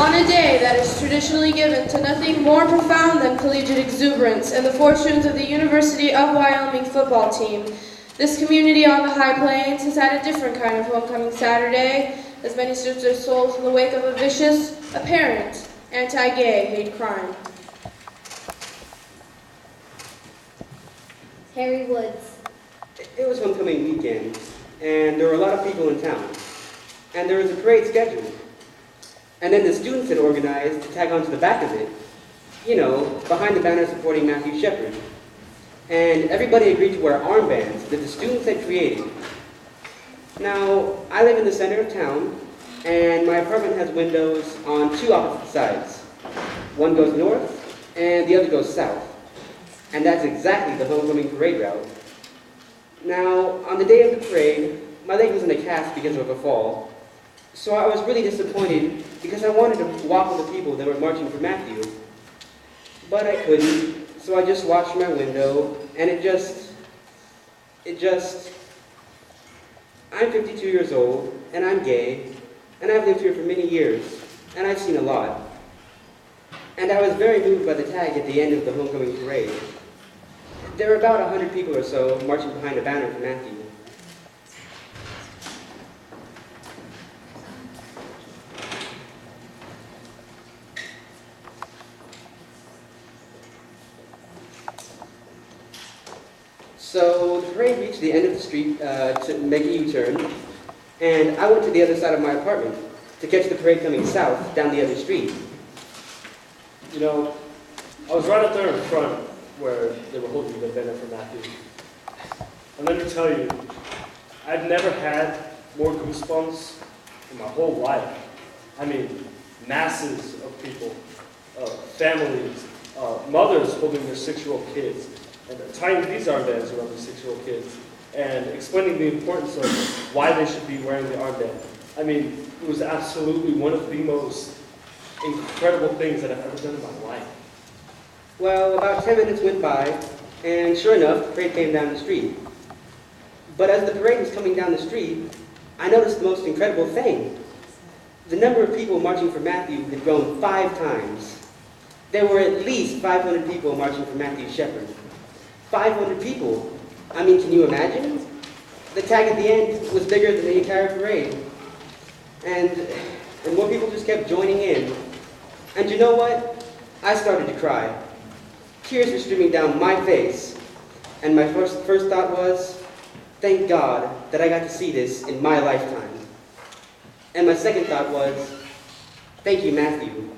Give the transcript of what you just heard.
On a day that is traditionally given to nothing more profound than collegiate exuberance and the fortunes of the University of Wyoming football team, this community on the High Plains has had a different kind of homecoming Saturday, as many search their souls in the wake of a vicious, apparent, anti-gay hate crime. Harry Woods. It was homecoming weekend, and there were a lot of people in town. And there was a parade scheduled. And then the students had organized to tag onto the back of it, you know, behind the banner supporting Matthew Shepard. And everybody agreed to wear armbands that the students had created. Now, I live in the center of town, and my apartment has windows on two opposite sides. One goes north, and the other goes south. And that's exactly the homecoming parade route. Now, on the day of the parade, my leg was in a cast because of a fall. So I was really disappointed because I wanted to walk with the people that were marching for Matthew. But I couldn't, so I just watched from my window, and I'm 52 years old, and I'm gay, and I've lived here for many years, and I've seen a lot. And I was very moved by the tag at the end of the homecoming parade. There were about 100 people or so marching behind a banner for Matthew. So the parade reached the end of the street to make a U-turn, and I went to the other side of my apartment to catch the parade coming south down the other street. You know, I was right up there in front where they were holding the banner for Matthew. And let me tell you, I've never had more goosebumps in my whole life. I mean, masses of people, families, mothers holding their 6-year-old kids, and tying these armbands around these 6-year-old kids, and explaining the importance of why they should be wearing the armband. I mean, it was absolutely one of the most incredible things that I've ever done in my life. Well, about 10 minutes went by, and sure enough, the parade came down the street. But as the parade was coming down the street, I noticed the most incredible thing. The number of people marching for Matthew had grown 5 times. There were at least 500 people marching for Matthew Shepard. 500 people. I mean, can you imagine? The tag at the end was bigger than the entire parade. And more people just kept joining in. And you know what? I started to cry. Tears were streaming down my face. And my first thought was, thank God that I got to see this in my lifetime. And my second thought was, thank you, Matthew.